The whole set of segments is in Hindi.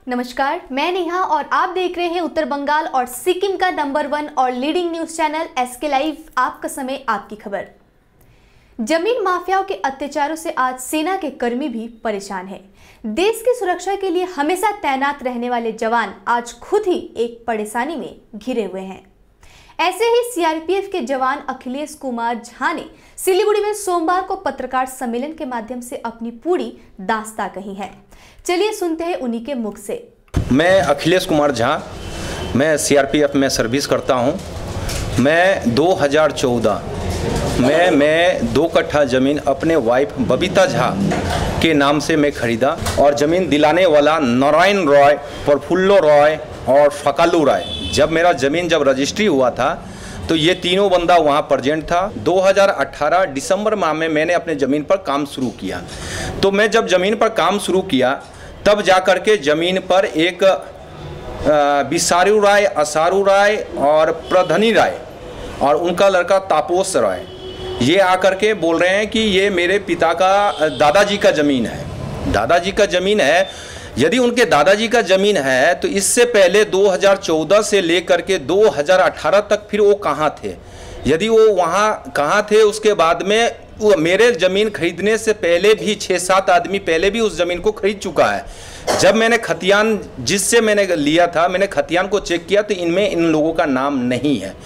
नमस्कार, मैं नेहा और आप देख रहे हैं उत्तर बंगाल और सिक्किम का नंबर 1 और leading news channel SK live. आपका समय, आपकी खबर। जमीन माफियाओं के अत्याचारों से आज सेना के कर्मी भी परेशान हैं। देश की सुरक्षा के लिए हमेशा तैनात रहने वाले जवान आज खुद ही एक परेशानी में घिरे हुए हैं। ऐसे ही सीआरपीएफ के जवान अखिलेश कुमार झा ने सिलीगुड़ी में सोमवार को पत्रकार सम्मेलन के माध्यम से अपनी पूरी दास्तां कही है। चलिए सुनते हैं उन्हीं के मुख से। मैं अखिलेश कुमार झा, मैं सीआरपीएफ में सर्विस करता हूं। मैं 2014 में मैं 2 कट्ठा ज़मीन अपने वाइफ बबीता झा के नाम से मैं खरीदा और ज़मीन दिलाने वाला नारायण रॉय, प्रफुल्ल रॉय और फकालू रॉय। जब मेरा ज़मीन रजिस्ट्री हुआ था तो ये तीनों बंदा वहाँ प्रेजेंट था। 2018 दिसंबर माह में मैंने अपने ज़मीन पर काम शुरू किया। तो मैं जब ज़मीन पर काम शुरू किया तब जा कर के ज़मीन पर एक बिसारू राय, असारू राय और प्रधनी राय और उनका लड़का तापोस राय ये आकर के बोल रहे हैं कि ये मेरे पिता का, दादाजी का ज़मीन है। दादाजी का ज़मीन है। यदि उनके दादाजी का ज़मीन है तो इससे पहले 2014 से लेकर के 2018 तक फिर वो कहाँ थे? यदि वो वहाँ कहाँ थे, उसके बाद में वो मेरे ज़मीन खरीदने से पहले भी 6-7 आदमी पहले भी उस ज़मीन को खरीद चुका है। जब मैंने खतियान जिससे मैंने लिया था, मैंने खतियान को चेक किया तो इनमें इन लोगों का नाम नहीं है।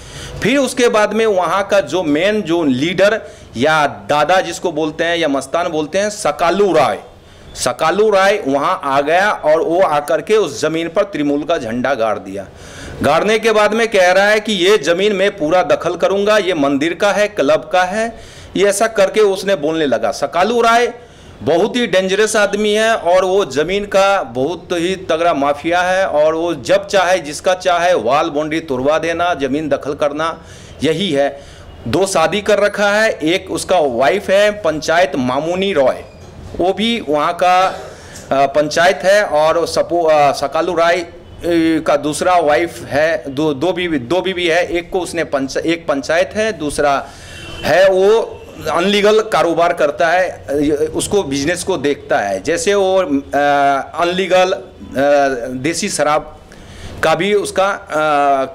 फिर उसके बाद में वहाँ का जो मेन जो लीडर या दादा जिसको बोलते हैं या मस्तान बोलते हैं, सकालू राय वहाँ आ गया और वो आकर के उस ज़मीन पर त्रिमूल का झंडा गाड़ दिया। गाड़ने के बाद में कह रहा है कि ये ज़मीन मैं पूरा दखल करूँगा, ये मंदिर का है, क्लब का है, ये ऐसा करके उसने बोलने लगा। सकालू राय बहुत ही डेंजरस आदमी है और वो ज़मीन का बहुत ही तगड़ा माफिया है और वो जब चाहे जिसका चाहे वाल बाउंड्री तोड़वा देना, ज़मीन दखल करना, यही है। 2 शादी कर रखा है। एक उसका वाइफ है पंचायत मामूनी रॉय, वो भी वहाँ का पंचायत है और सकालू राय का दूसरा वाइफ है, दो बीवी है। एक को उसने एक पंचायत है, दूसरा है वो अनलीगल कारोबार करता है, उसको बिजनेस को देखता है। जैसे वो अनलीगल देसी शराब का भी उसका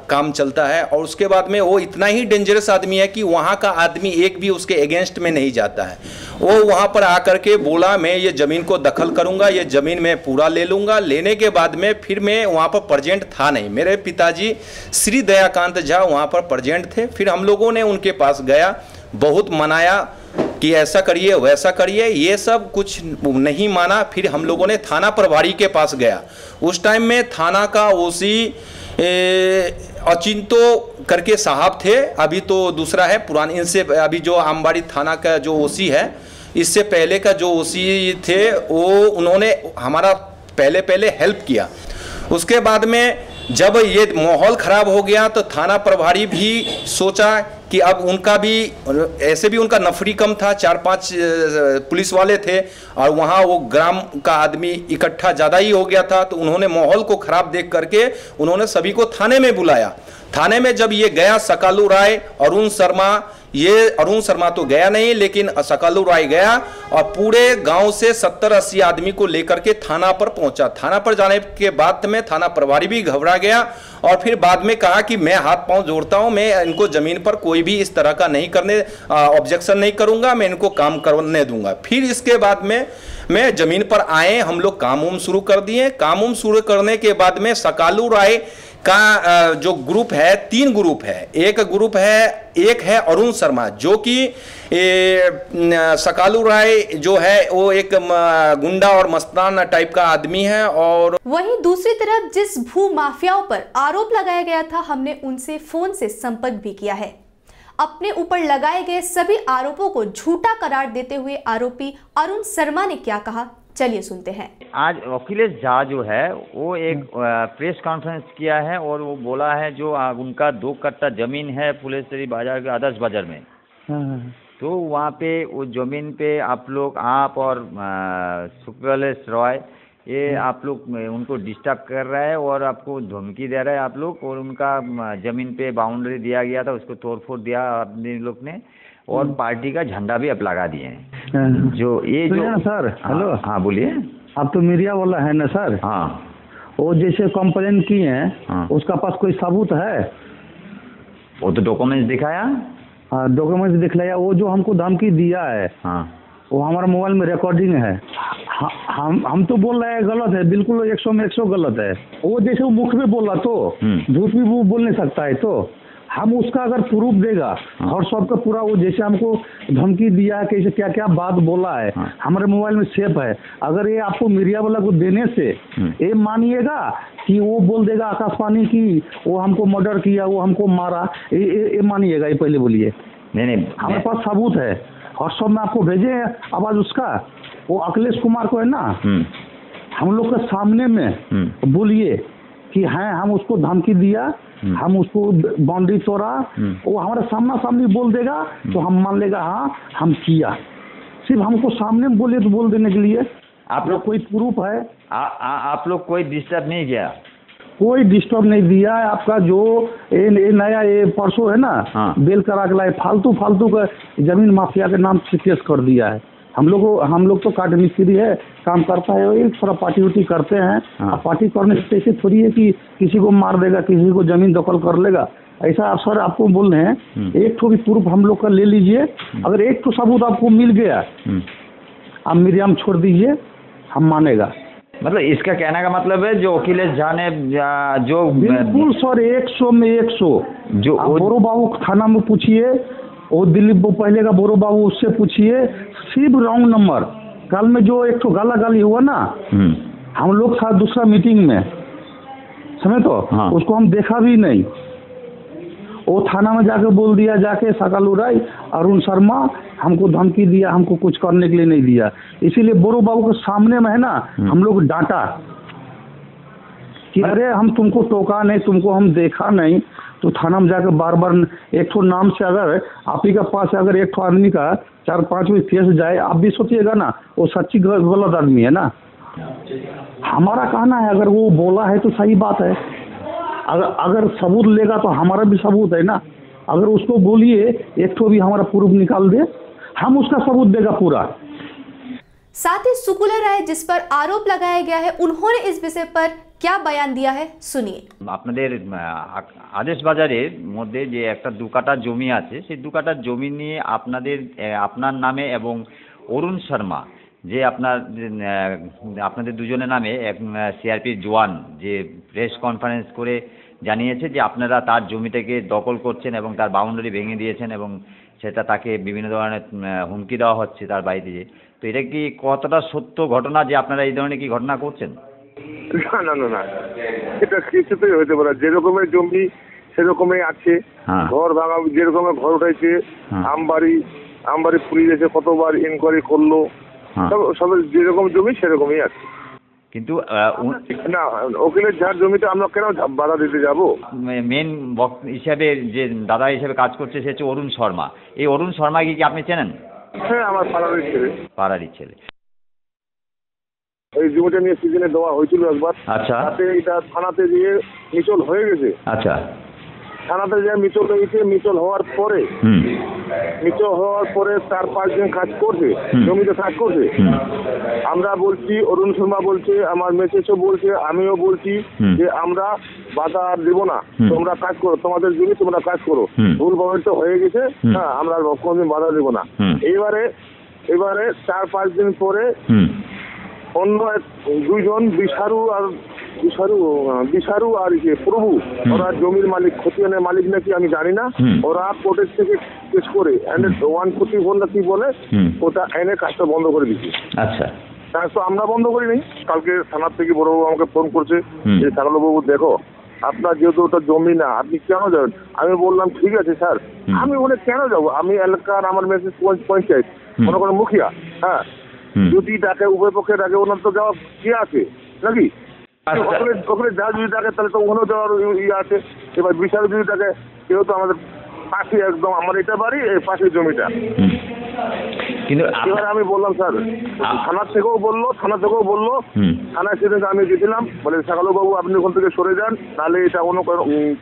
काम चलता है। और उसके बाद में वो इतना ही डेंजरस आदमी है कि वहाँ का आदमी एक भी उसके अगेंस्ट में नहीं जाता है। वो वहाँ पर आकर के बोला मैं ये ज़मीन को दखल करूँगा, ये ज़मीन मैं पूरा ले लूँगा। लेने के बाद में फिर मैं वहाँ पर प्रेजेंट था नहीं, मेरे पिताजी श्री दयाकांत झा वहाँ पर प्रेजेंट थे। फिर हम लोगों ने उनके पास गया, बहुत मनाया कि ऐसा करिए वैसा करिए, ये सब कुछ नहीं माना। फिर हम लोगों ने थाना प्रभारी के पास गया। उस टाइम में थाना का ओसी अचिंतो करके साहब थे, अभी तो दूसरा है पुरानी। इनसे अभी जो आमबाड़ी थाना का जो ओसी है, इससे पहले का जो ओसी थे वो उन्होंने हमारा पहले हेल्प किया। उसके बाद में जब ये माहौल ख़राब हो गया तो थाना प्रभारी भी सोचा कि अब उनका भी ऐसे भी उनका नफरी कम था, 4-5 पुलिस वाले थे और वहाँ वो ग्राम का आदमी इकट्ठा ज़्यादा ही हो गया था। तो उन्होंने माहौल को ख़राब देख करके उन्होंने सभी को थाने में बुलाया। थाने में जब ये गया सकालू राय, अरुण शर्मा, ये अरुण शर्मा तो गया नहीं लेकिन सकालू राय गया और पूरे गांव से 70-80 आदमी को लेकर के थाना पर पहुंचा। थाना पर जाने के बाद में थाना प्रभारी भी घबरा गया और फिर बाद में कहा कि मैं हाथ पांव जोड़ता हूं, मैं इनको ज़मीन पर कोई भी इस तरह का नहीं करने, ऑब्जेक्शन नहीं करूंगा, मैं इनको काम करने दूंगा। फिर इसके बाद में मैं ज़मीन पर आए, हम लोग काम शुरू कर दिए। काम शुरू करने के बाद में सकालू राय का जो ग्रुप है, 3 ग्रुप है। एक है अरुण शर्मा जो कि सकालू राय जो है वो एक गुंडा और मस्तान टाइप का आदमी है। और वहीं दूसरी तरफ जिस भू माफियाओं पर आरोप लगाया गया था, हमने उनसे फोन से संपर्क भी किया है। अपने ऊपर लगाए गए सभी आरोपों को झूठा करार देते हुए आरोपी अरुण शर्मा ने क्या कहा, चलिए सुनते हैं। आज अखिलेश झा जो है वो एक प्रेस कॉन्फ्रेंस किया है और वो बोला है जो उनका 2 कट्टा जमीन है फुलेश्वरी बाजार के आदर्श बाजार में। तो वहाँ पे वो जमीन पे आप और सुकलेश रॉय ये आप लोग उनको डिस्टर्ब कर रहा है और आपको धमकी दे रहा है आप लोग। और उनका ज़मीन पे बाउंड्री दिया गया था, उसको तोड़फोड़ दिया अपने लोग ने। और पार्टी का झंडा भी आप लगा दिए हैं। जो ये जो सर, हेलो, हाँ बोलिए। आप तो मीडिया वाला है ना सर? हाँ। वो जैसे कंप्लेन किए हैं, उसका पास कोई सबूत है? वो तो डॉक्यूमेंट्स दिखाया। हाँ, डॉक्यूमेंट्स दिखलाया। वो जो हमको धमकी दिया है, हाँ, वो हमारा मोबाइल में रिकॉर्डिंग है। हम तो बोल रहे हैं गलत है, बिल्कुल 100 में 100 गलत है। वो जैसे वो मुख में बोला तो झूठ भी वो बोल नहीं सकता है, तो हम उसका अगर प्रूफ देगा और सबका पूरा, वो जैसे हमको धमकी दिया है, कैसे क्या क्या बात बोला है, हमारे मोबाइल में सेव है। अगर ये आपको मीडिया वाला को देने से ये मानिएगा कि वो बोल देगा आकाशवाणी की वो हमको मर्डर किया, वो हमको मारा, ये मानिएगा? ये पहले बोलिए। नहीं, हमारे पास सबूत है और सब में आपको भेजे आवाज उसका। वो अखिलेश कुमार को है ना, हम लोग के सामने में बोलिए कि हैं हम उसको धमकी दिया, हम उसको बाउंड्री तोड़ा, वो हमारे सामना सामने बोल देगा तो हम मान लेगा हाँ हम किया। सिर्फ हमको सामने में बोले तो बोल देने के लिए आप लोग कोई प्रूफ है? आप लोग कोई डिस्टर्ब नहीं किया? कोई डिस्टर्ब नहीं दिया है। आपका जो ये नया ये परसों है ना, बेल करा के लाए, फालतू का जमीन माफिया के नाम से केस कर दिया है। हम लोग तो काट मिस्त्री है, काम करता है, एक थोड़ा पार्टी उटी करते हैं। अब पार्टी करने से ऐसे थोड़ी है कि किसी को मार देगा, किसी को जमीन दखल कर लेगा, ऐसा सर आपको बोल रहे हैं। एक तो भी प्रूफ हम लोग का ले लीजिए। अगर एक तो सबूत आपको मिल गया, आप मीडिया में छोड़ दीजिए, हम मानेगा। मतलब इसका कहने का मतलब है जो अखिलेश झा ने जो बिल्कुल सर 100 में 100 जो बोरो बाबू थाना में पूछिए, वो दिलीप वो पहले का बोरो बाबू, उससे पूछिए, सिर्फ रॉन्ग नंबर। कल में जो एक तो गाला गाली हुआ ना, हम लोग था दूसरा मीटिंग में, समझे तो उसको हम देखा भी नहीं। वो थाना में जाके बोल दिया, जाके सकालू राय अरुण शर्मा हमको धमकी दिया, हमको कुछ करने के लिए नहीं दिया। इसीलिए बोरो बाबू के सामने में है ना, हम लोग डांटा कि अरे हम तुमको टोका नहीं, तुमको हम देखा नहीं। तो थाना में जाकर बार बार एक तो नाम से अगर आप ही का पास अगर एक तो आदमी का 4-5 भी केस जाए, आप भी सोचिएगा ना वो सच्ची गलत आदमी है ना। हमारा कहना है अगर वो बोला है तो सही बात है, अगर सबूत लेगा तो हमारा भी सबूत है ना। अगर उसको बोलिए एक तो भी हमारा प्रूफ निकाल दे, हम उसका सबूत देगा पूरा। साथ ही सुकुला राय जिस पर आरोप लगाया गया है, उन्होंने इस विषय पर क्या बयान दिया है, सुनिए। আপনাদের আদেশ বাজারের মধ্যে যে একটা 2 কাঠা জমি আছে, সেই 2 কাঠা জমি নিয়ে আপনার নামে এবং অরুণ শর্মা যে আপনাদের দুজনের নামে এক সিআরপি জওয়ান যে প্রেস কনফারেন্স করে জানিয়েছে যে আপনারা তার জমিটাকে দখল করছেন এবং তার বাউন্ডারি ভেঙে দিয়েছেন এবং সেটা তাকে বিভিন্ন ধরনের হুমকি দেওয়া হচ্ছে তার বাড়িতে যে। তো এটা কি কতটা সত্য ঘটনা যে আপনারা এই ধরনের কি ঘটনা করছেন? না, এটা কিছুতেই হইতে পারে। যেরকমের জমি সেরকমই আছে, ঘর ভাঙা যেরকমের ঘর উঠাইছে, আমবাড়ি পুলিশ এসে কতবার ইনকোয়ারি করলো, সব যেরকম জমি সেরকমই আছে। কিন্তু না, অখিলেশ ঝাড় জমিতে আমরা কেন বাধা দিতে যাব? মেন হিসাবে যে দাদা হিসেবে কাজ করছে সে হচ্ছে অরুণ শর্মা। এই অরুণ শর্মাকে কি আপনি চেনেন? হ্যাঁ, আমার পাড়ারই ছেলে। এই জমিটা নিয়ে সিজনে দেওয়া হয়েছিল একবার। আচ্ছা। তাতে এটা থানাতে গিয়ে মিচল হয়ে গেছে। আচ্ছা। থানাতে যে মিচল হয়েছে, মিচল হওয়ার পরে 4-5 দিন কাজ করছে, জমিতে কাজ করছে। আমরা বলছি, অরুণ শর্মা বলছে, আমার মেসেজও বলছে, আমিও বলছি যে আমরা বাধা আর দেবো না, তোমরা কাজ করো, তোমাদের জমি তোমরা কাজ করো, ভুল ব্যবহৃত হয়ে গেছে, হ্যাঁ আমরা কোনোদিন বাধা দেবো না। এবারে 4-5 দিন পরে অন্য 2জন বিশারু আর প্রভু, ওরা জমির মালিক, খতিয়ানের মালিক নাকি আমি জানি না, ওরা কোর্টের থেকে কেস করে 144 না কি বলে ওটা এনে কাজটা বন্ধ করে দিচ্ছে। আচ্ছা। কাজ তো আমরা বন্ধ করি নাই। কালকে থানার থেকে বড়বাবু আমাকে ফোন করছে যে সাগরবাবু দেখো আপনার যেহেতু ওটা জমি না, আপনি কেন যাবেন? আমি বললাম ঠিক আছে স্যার, আমি ওখানে কেন যাবো? আমি এলাকার আমার মেসেজ পঞ্চায়েত মনে করেন মুখিয়া, হ্যাঁ, যদি ডাকে উভয় পক্ষে ডাকে ওনার তো যাওয়া কি আছে নাকি? ওখানে যা যদি ডাকে তাহলে তো ওখানেও যাওয়ার ইয়ে আছে। এবার বিশাল যদি ডাকে, কেউ তো আমাদের পাশে একদম, আমার এটা বাড়ি এই পাশের জমিটা। কিন্তু এবার আমি বললাম স্যার থানা থেকেও বললো থানায় সেদিন আমি গেছিলাম, বলে সাকালু বাবু আপনি ওখান থেকে সরে যান, নাহলে এটা অন্য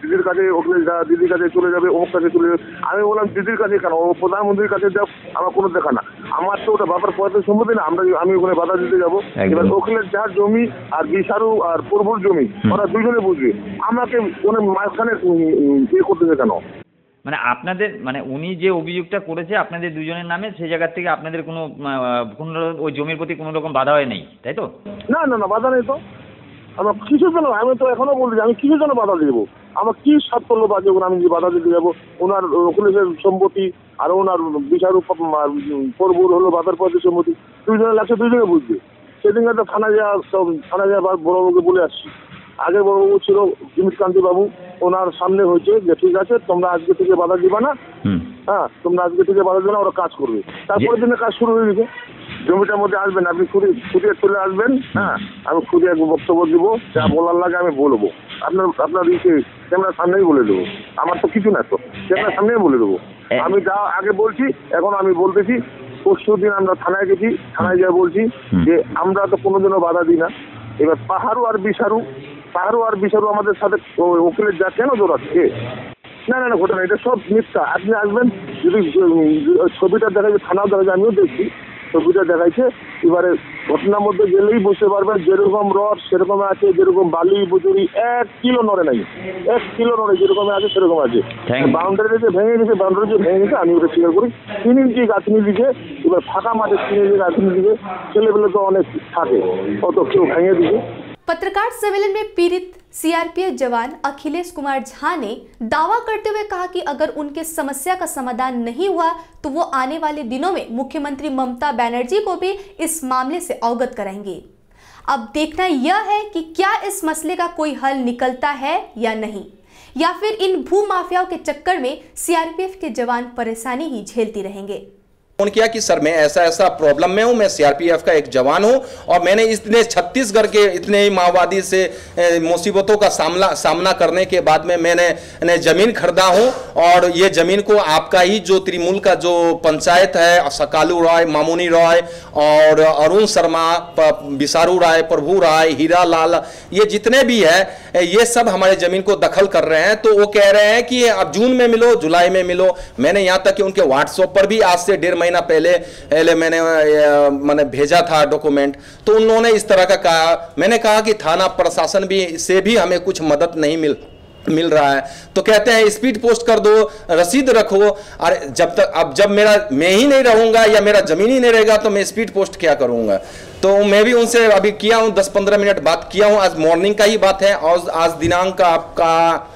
দিদির কাছে দিদির কাছে চলে যাবে, অমুক কাছে চলে যাবে। আমি বললাম দিদির কাছে কেন, ও প্রধানমন্ত্রীর কাছে যাও, আমার কোনো দেখা না, আমার তো ওটা বাবার পয়সা সম্পত্তি না, আমি ওখানে বাধা দিতে যাবো। এবার ওকিলের যার জমি আর বিশারু আর পূর্বর জমি ওরা দুজনে বুঝবে, আমাকে কোনো মাঝখানে ইয়ে করতেছে কেন? মানে আপনাদের মানে উনি যে অভিযোগটা করেছে আপনাদের দুজনের নামে, সেই জায়গা থেকে আপনাদের কোনো ওই জমির প্রতি কোনো রকম বাধা হয় নেই, তাই তো? না না না, বাধা নেই তো। আমার কিছু জন্য, আমি তো এখনো বলছি আমি কিছু জন্য বাধা দেবো, আমার কি স্বার্থ লোক আছে ওখানে আমি যে বাধা দিতে যাবো? ওনার ওকুলের সম্পত্তি আর ওনার বিচার পর্বর হলো বাধার পথে সম্পত্তি, দুইজনে লাগছে, দুইজনে বুঝবে। সেদিন একটা থানায় যাওয়া বড়বাবুকে বলে আসছি। আগে বড়বাবু ছিল জিমিত কান্তি বাবু, ওনার সামনে হয়েছে যে ঠিক আছে তোমরা আজকে থেকে বাধা দিবা না, হ্যাঁ তোমরা আজকে থেকে বাধা দিবে না, ওরা কাজ করবে। তারপরের দিনে কাজ শুরু হয়ে গেছে। জমিটার মধ্যে আসবেন আপনি, খুঁড়িয়ে চলে আসবেন, হ্যাঁ আমি খুঁড়িয়ে বক্তব্য দিব, যা বলার লাগে আমি বলবো, আপনার ক্যামেরার সামনেই বলে দেবো, আমার তো কিছু না, তো ক্যামেরার সামনেই বলে দেবো। আমি যা আগে বলছি এখন আমি বলতেছি, পরশু দিন আমরা থানায় গেছি, থানায় যা বলছি যে আমরা তো কোনোদিনও বাধা দিই না। এবার পাহাড়ু আর বিশারু আমাদের সাথে উকিলের যা কেন জোরাচ্ছে? না না না, ঘটনা এটা সব মিথ্যা। আপনি আসবেন, যদি ছবিটা দেখা যায়, থানাও দেখা যায়, আমিও দেখছি ছবিটা দেখাইছে। এবারে ঘটনার মধ্যে গেলেই বুঝতে পারবেন যেরকম রড সেরকম আছে, যেরকম বালি বুজুরি 1 কিলো নড়ে নাই, 1 কিলো নড়ে, যেরকম আছে সেরকম আছে। বাউন্ডারি যে ভেঙে গেছে, আমি ওটা স্বীকার করি। 3 ইঞ্চি গাঁথনি দিকে, এবার ফাঁকা মাঠে 3 ইঞ্চি গাঁথনি দিকে, ছেলেবেলে তো অনেক থাকে, অত কেউ ভেঙে দিকে। पत्रकार सम्मेलन में पीड़ित सीआरपीएफ जवान अखिलेश कुमार झा ने दावा करते हुए कहा कि अगर उनके समस्या का समाधान नहीं हुआ तो वो आने वाले दिनों में मुख्यमंत्री ममता बनर्जी को भी इस मामले से अवगत कराएंगे। अब देखना यह है कि क्या इस मसले का कोई हल निकलता है या नहीं, या फिर इन भू माफियाओं के चक्कर में सीआरपीएफ के जवान परेशानी ही झेलते रहेंगे। फोन किया कि सर मैं ऐसा प्रॉब्लम में हूं, मैं सीआरपीएफ का एक जवान हूं और मैंने इतने छत्तीसगढ़ के इतने ही माओवादी से मुसीबतों का सामना करने के बाद में मैंने जमीन खरीदा हूं और ये जमीन को आपका ही जो त्रिमूल का जो पंचायत है, सकालू राय, मामूनी राय और अरुण शर्मा, बिसारू राय, प्रभु राय, हीरा लाल, ये जितने भी है ये सब हमारे जमीन को दखल कर रहे हैं। तो वो कह रहे हैं कि अब जून में मिलो, जुलाई में मिलो। मैंने यहाँ तक कि उनके व्हाट्सएप पर भी आज से 1.5 महीना पहले मैंने भेजा था डॉक्यूमेंट, तो उन्होंने इस तरह का कहा। मैंने कहा कि थाना प्रशासन भी से भी हमें कुछ मदद नहीं मिल रहा है, तो कहते हैं स्पीड पोस्ट कर दो, रसीद रखो। और जब मैं ही नहीं रहूंगा या मेरा जमीन ही नहीं रहेगा तो मैं स्पीड पोस्ट क्या करूंगा? तो मैं भी उनसे अभी किया हूं, 10-15 मिनट बात किया हूं। आज मॉर्निंग का ही बात है और आज दिनांक आपका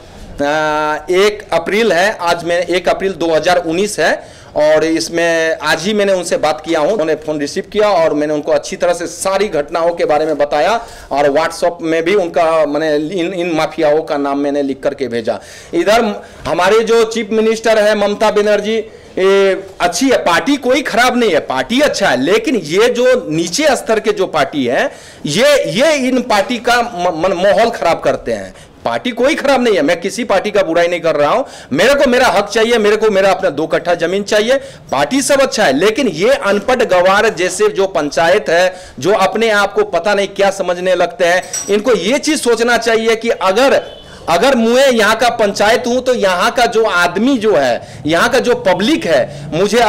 1 अप्रैल है। आज मैं 1 अप्रैल 2019 है और इसमें आज ही मैंने उनसे बात किया हूं। उन्होंने फोन रिसीव किया और मैंने उनको अच्छी तरह से सारी घटनाओं के बारे में बताया और व्हाट्सएप में भी उनका मैंने इन माफियाओं का नाम मैंने लिख करके भेजा। इधर हमारे जो चीफ मिनिस्टर है ममता बनर्जी, अच्छी है, पार्टी कोई खराब नहीं है, पार्टी अच्छा है, लेकिन ये जो नीचे स्तर के जो पार्टी है ये इन पार्टी का माहौल खराब करते हैं। पार्टी कोई खराब नहीं है, मैं किसी पार्टी का बुराई नहीं कर रहा हूं। मेरे को मेरा हक चाहिए, मेरे को मेरा अपना 2 कट्ठा जमीन चाहिए। पार्टी सब अच्छा है, लेकिन ये अनपढ़ गवार जैसे जो पंचायत है, जो अपने आप को पता नहीं क्या समझने लगते हैं, इनको ये चीज सोचना चाहिए कि अगर मैं यहाँ का पंचायत हूं तो यहाँ का जो आदमी जो है, यहाँ का जो पब्लिक है, मुझे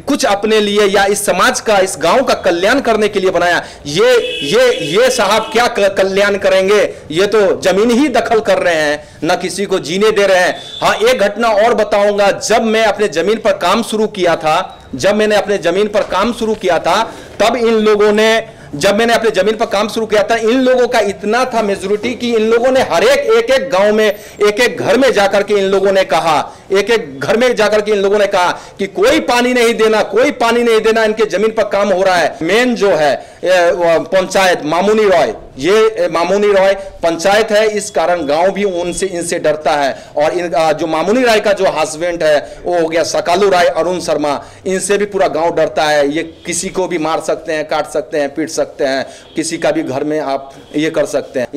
कुछ अपने लिए या इस समाज का, इस गांव का कल्याण करने के लिए बनाया। ये साहब क्या कल्याण करेंगे? ये तो जमीन ही दखल कर रहे हैं, न किसी को जीने दे रहे हैं। हाँ, एक घटना और बताऊंगा। जब मैंने अपने जमीन पर काम शुरू किया था, तब इन लोगों ने, जब मैंने अपने जमीन पर काम शुरू किया था, इन लोगों का इतना था मेजोरिटी कि इन लोगों ने हर एक गांव में, एक घर में जाकर के इन लोगों ने कहा, कि कोई पानी नहीं देना, इनके जमीन पर काम हो रहा है। मेन जो है पंचायत मामूनी रॉय, ये मामूनी रॉय पंचायत है, इस कारण गांव भी उनसे इनसे डरता है। और इन जो मामूनी राय का जो हस्बैंड है वो हो गया सकालू राय, अरुण शर्मा, इनसे भी पूरा गांव डरता है। ये किसी को भी मार सकते हैं, काट सकते हैं, पीट सकते हैं, किसी का भी घर में आप ये कर सकते हैं।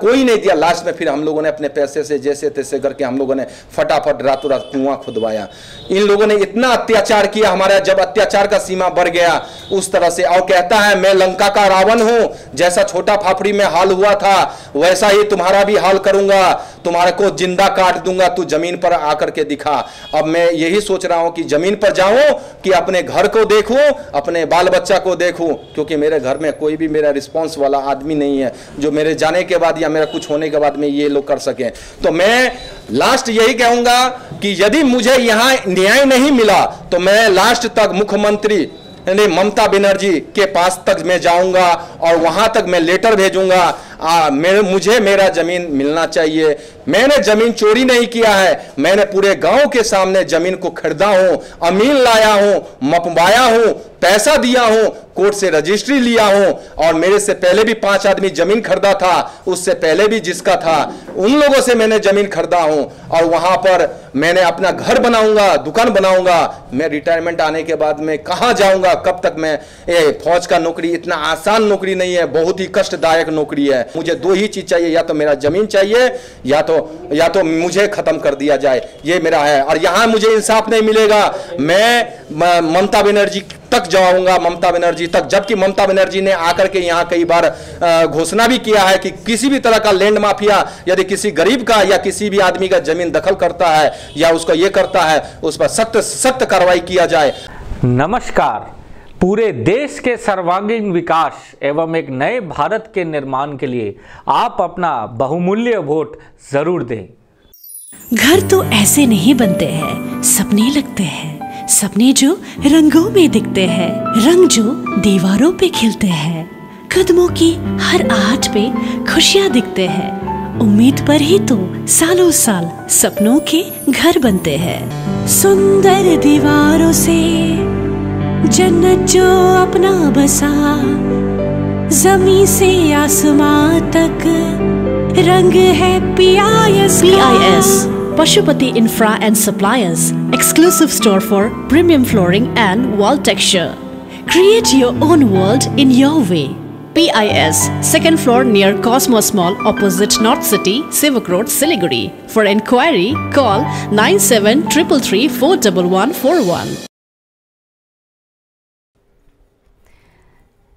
कोई नहीं दिया, लास्ट में फिर हम लोगों ने अपने पैसे से जैसे तैसे करके हम लोगों ने फटाफट रातों रात कुआं खुदवाया। इन लोगों ने इतना अत्याचार किया हमारा, जब अत्याचार का सीमा बढ़ गया उस तरह से। और कहता है मैं लंका का रावण हूं, जैसा छोटा फाफड़ी में हाल हुआ था वैसा ही तुम्हारा भी हाल करूंगा, तुम्हारे को जिंदा काट दूंगा, तू जमीन पर आकर के दिखा। अब मैं यही सोच रहा हूं कि जमीन पर जाऊं कि अपने घर को देखूं, अपने बाल बच्चा को देखूं, क्योंकि मेरे घर में कोई भी मेरा रिस्पॉन्स वाला आदमी नहीं है जो मेरे जाने के बाद या मेरा कुछ होने के बाद में ये लोग कर सके। तो मैं लास्ट यही कहूंगा कि यदि मुझे यहां न्याय नहीं मिला तो मैं लास्ट तक मुख्यमंत्री ममता बनर्जी के पास तक मैं जाऊंगा और वहां तक मैं लेटर भेजूंगा। मुझे मेरा जमीन मिलना चाहिए। मैंने जमीन चोरी नहीं किया है, मैंने पूरे गांव के सामने जमीन को खरीदा हूं, अमीन लाया हूं, मपवाया हूं, पैसा दिया हूं, कोर्ट से रजिस्ट्री लिया हूं। और मेरे से पहले भी 5 आदमी जमीन खरीदा था, उससे पहले भी जिसका था उन लोगों से मैंने जमीन खरीदा हूं। और वहां पर मैंने अपना घर बनाऊंगा, दुकान बनाऊंगा। मैं रिटायरमेंट आने के बाद मैं कहां जाऊंगा, कब तक मैं फौज का नौकरी इतना आसान नौकरी नहीं है, बहुत ही कष्टदायक नौकरी है। मुझे 2 ही चीज चाहिए, या तो मेरा जमीन चाहिए या तो मुझे खत्म कर दिया जाए, ये मेरा है। और यहां मुझे इंसाफ नहीं मिलेगा, मैं ममता बनर्जी तक जाऊंगा, ममता बनर्जी तक। जबकि ममता बनर्जी ने आकर के यहां कई बार घोषणा भी किया है कि किसी भी तरह का लैंड माफिया यदि किसी गरीब का या किसी भी आदमी का जमीन दखल करता है या उसको ये करता है, उस पर सख्त कार्रवाई किया जाए। नमस्कार। पूरे देश के सर्वांगीण विकास एवं एक नए भारत के निर्माण के लिए आप अपना बहुमूल्य वोट जरूर दें। घर तो ऐसे नहीं बनते हैं, सपने लगते हैं, सपने जो रंगों में दिखते हैं, रंग जो दीवारों पे खिलते हैं। कदमों की हर आहट पे खुशियां दिखते हैं, उम्मीद पर ही तो सालों साल सपनों के घर बनते हैं। सुंदर दीवारों से जन्नत जो अपना बसा, जमीन से आसमां तक रंग है PIS। Pashupati Infra and Suppliers, exclusive store for premium flooring and wall texture. Create your own world in your way. PIS, second floor near Cosmos Mall opposite North City, Sivak Road, Siliguri. For enquiry, call 9733 41141.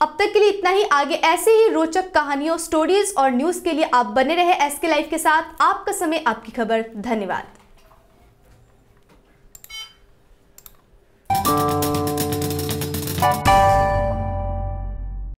अब तक के लिए इतना ही। आगे ऐसे ही रोचक कहानियों, स्टोरीज और न्यूज के लिए आप बने रहे SK लाइव के साथ। आपका समय, आपकी खबर। धन्यवाद।